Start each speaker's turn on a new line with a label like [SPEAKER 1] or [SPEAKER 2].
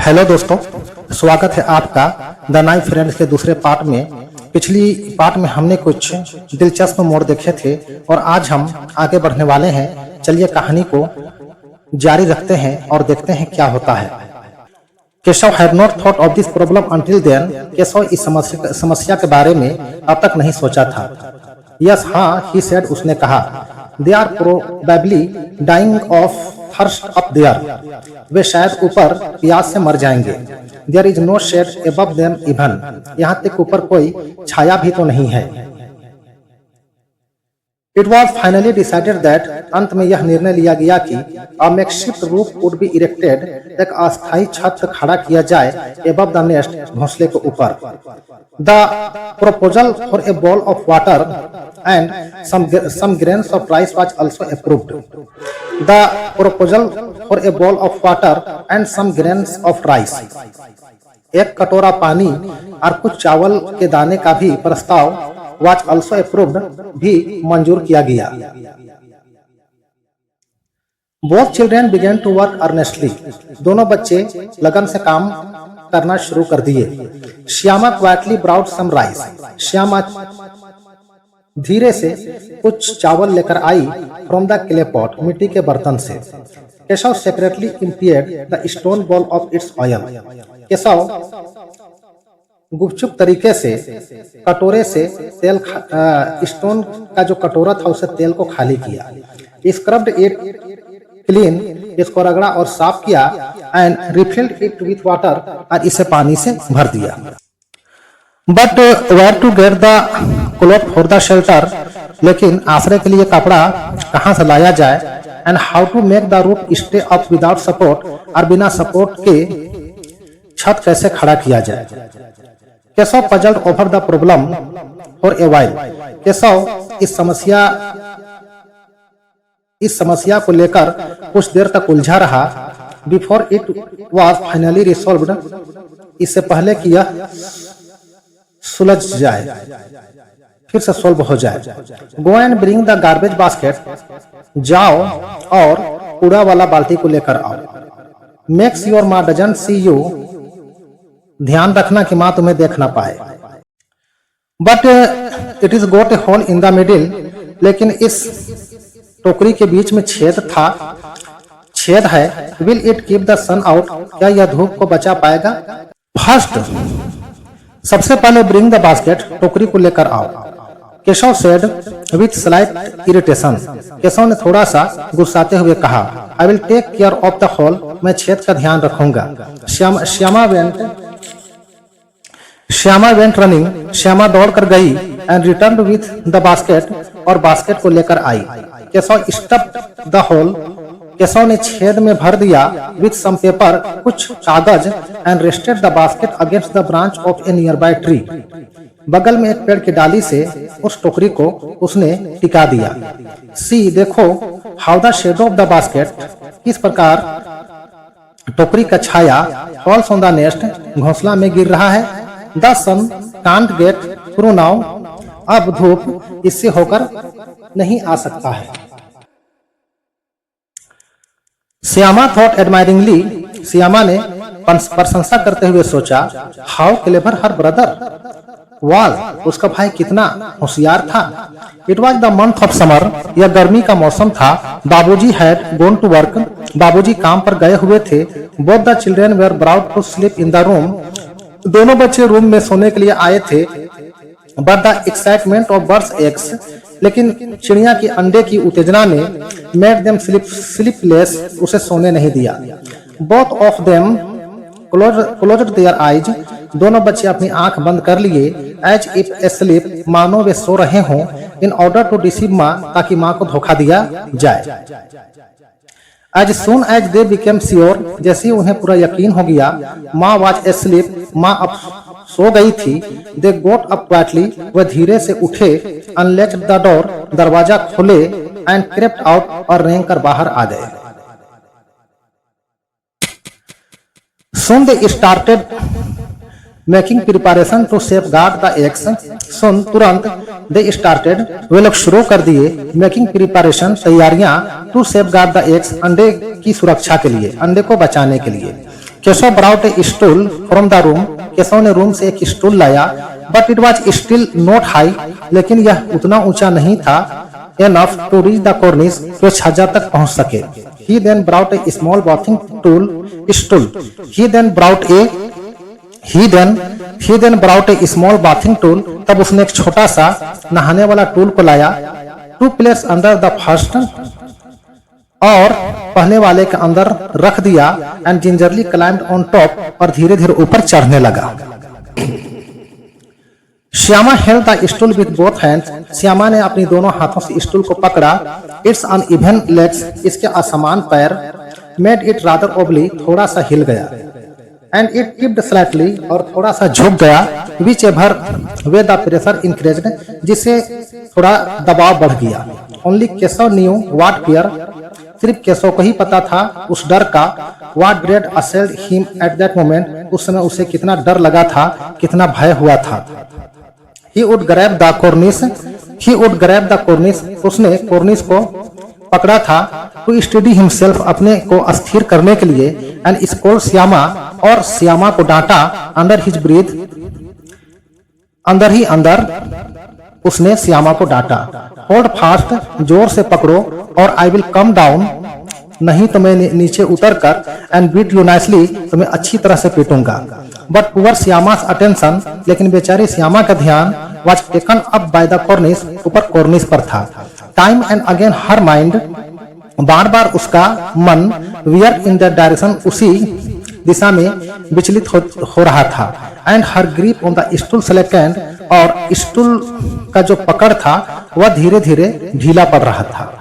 [SPEAKER 1] Hello दोस्तों, स्वागत है आपका द नाइफ फ्रेंड्स के दूसरे पार्ट में। पिछली पार्ट में हमने कुछ दिलचस्प मोड़ देखे थे और आज हम आगे बढ़ने वाले हैं। चलिए कहानी को जारी रखते हैं और देखते हैं क्या होता है। Keshav had not thought of this problem until then. Keshav इस समस्या के बारे में अब तक नहीं सोचा था। यस हाँ, ही सेड, उसने कहा। They are probably dying of thirst up there. वे शायद ऊपर प्यास से मर जाएंगे। There is no shade above them even. यहाँ तक ऊपर कोई छाया भी तो नहीं है। It was finally decided that, अंत में यह निर्णय लिया गया कि a makeshift roof would be erected, एक अस्थायी छत खड़ा किया जाए अबव द नेस्ट, घोंसले के ऊपर। The proposal for a ball of water and some grains of rice was also approved. The proposal for a bowl of water and some grains of rice. एक कटोरा पानी और कुछ चावल के दाने का भी प्रस्ताव was also approved, भी मंजूर किया गया। Both children began to work earnestly. दोनों बच्चे लगन से काम करना शुरू कर दिए। Shyama quietly brought some rice. Shyama धीरे से कुछ चावल लेकर आई फ्रॉम द क्ले पॉट, मिट्टी के बर्तन से। Keshav secretly emptied the stone bowl of its oil. Keshav गुपचुप तरीके से कटोरे से तेल स्टोन का जो कटोरा था उसे तेल को खाली किया। स्क्रब्ड इट क्लीन, इसको रगड़ा और साफ किया। And refilled it with water, और इसे पानी से भर दिया। But where to get the cloth for the shelter, लेकिन आश्रय के लिए कपड़ा कहाँ से लाया जाए। And how to make the roof stay up without support, और बिना सपोर्ट के छत कैसे खड़ा किया जाए। Keshav puzzled over the problem for a while. Keshav इस समस्या को लेकर कुछ देर तक उलझा रहा। बिफोर इट वॉज फाइनली रिसॉल्व्ड, इससे पहले कि यह सुलझ जाए, फिर से सोल्व हो जाए। Go and bring the garbage basket, जाओ और कूड़ा वाला बाल्टी को लेकर आओ। Makes your mom doesn't see you, ध्यान रखना कि माँ तुम्हें देख ना पाए। But it is got a hole in the middle, लेकिन इस टोकरी के बीच में छेद है। Will it keep the sun out, क्या यह धूप को बचा पाएगा। फर्स्ट, सबसे पहले ब्रिंग द बास्केट, टोकरी को लेकर आओ। Keshav said with slight irritation. Keshav ने थोड़ा सा गुस्साते हुए कहा। I will take care of the hole, मैं छेद का ध्यान रखूंगा। श्यामा वेंट रनिंग, श्यामा दौड़ कर गई। And return with the basket, और बास्केट को लेकर आई। Keshav stuffed the hole, Keshav ने छेद में भर दिया। विथ सम पेपर, कुछ कागज। And rested the basket against the branch of A near by tree, बगल में एक पेड़ की डाली से उस टोकरी को उसने टिका दिया। सी, देखो, how the shadow of the basket, किस प्रकार टोकरी का छाया फॉल्स ऑन द नेस्ट, घोंसला में गिर रहा है। The sun can't get through now, अब धूप इससे होकर नहीं आ सकता है। श्यामा थॉट एडमायरिंगली, श्यामा ने प्रशंसा करते हुए सोचा। How clever her brother was, उसका भाई कितना होशियार था। It was the month of summer, यह गर्मी का मौसम था। बाबूजी हैड गॉन टू वर्क, बाबूजी काम पर गए हुए थे। Both the children were brought to sleep in the room, दोनों बच्चे रूम में सोने के लिए आए थे। But the excitement of birds eggs, लेकिन चिड़िया की अंडे की उत्तेजना ने मेड देम स्लीपलेस, उसे सोने नहीं दिया। Both of them closed their eyes, दोनों बच्चे अपनी आंख बंद कर लिए। एज इफ एस्लीप, मानो वे सो रहे हों। इन ऑर्डर टू डिसीव माँ, ताकि माँ को धोखा दिया जाए। As soon as they became sure, जैसे ही उन्हें पूरा यकीन हो गया माँ वॉज एस्लीप, माँ अब सो गई थी। दे गोट अप क्वाइटली, वह धीरे से उठे। अनलॉक्ड द डोर, दरवाजा खोले। एंड क्रेप्ट आउट, और रेंग कर बाहर आ गए। Soon they started making preparation to safeguard the eggs. Soon, तुरंत, they started, वे लोग शुरू कर दिए। making preparation, तैयारियां, to safeguard the eggs, अंडे की सुरक्षा के लिए, अंडे को बचाने के लिए। Keshav brought a stool from the room. Keshav ने रूम से एक स्टूल लाया, but it was still not high. लेकिन यह उतना ऊंचा नहीं था enough to reach the cornice, जो छज्जा तक पहुंच सके. He then brought a small bathing stool. He then brought a small bathing tool. तब उसने एक छोटा सा नहाने वाला टूल को लाया. 2 players under the first, और पहले वाले के अंदर रख दिया. And gingerly climbed on top, और धीरे धीरे ऊपर चढ़ने लगा. Shyama held the stool with both hands. Shyama ने अपनी दोनों हाथों से स्टूल को पकड़ा. इट्स अनइवन लेग्स, इसके असमान पैर. मेड इट रादर ओबली, थोड़ा सा हिल गया. एंड इट टिप्ड स्लाइटली, और थोड़ा सा झुक गया. Which ever way the pressure increased, जिससे थोड़ा दबाव बढ़ गया. Only Keshav knew what fear, सिर्फ केशव को ही पता था उस डर का. What dread असेल्ड him at that moment, उस समय उसे कितना डर लगा था, कितना भय हुआ था. He would grab the cornice, उसने कॉर्निस को पकड़ा था. टू स्टडी हिमसेल्फ, अपने को अस्थिर करने के लिए. एंड स्कोल्ड श्यामा, और श्यामा को डांटा. अंडर हिज ब्रीथ, अंदर ही अंदर उसने श्यामा को डांटा. होल्ड फास्ट, जोर से पकड़ो. और आई विल कम डाउन, नहीं तो मैं नीचे उतर कर. एंड बीट यू नाइसली, तो मैं अच्छी तरह से पीटूंगा. बट पुअर श्यामा's अटेंशन, लेकिन बेचारी श्यामा का ध्यान was taken up by the cornice, ऊपर कॉर्निस पर था. Time and again her mind, बार बार उसका मन. वेयर इन द डायरेक्शन, उसी दिशा में विचलित हो रहा था. And her grip on the stool slackened, और स्टूल का जो पकड़ था वह धीरे धीरे ढीला पड़ रहा था.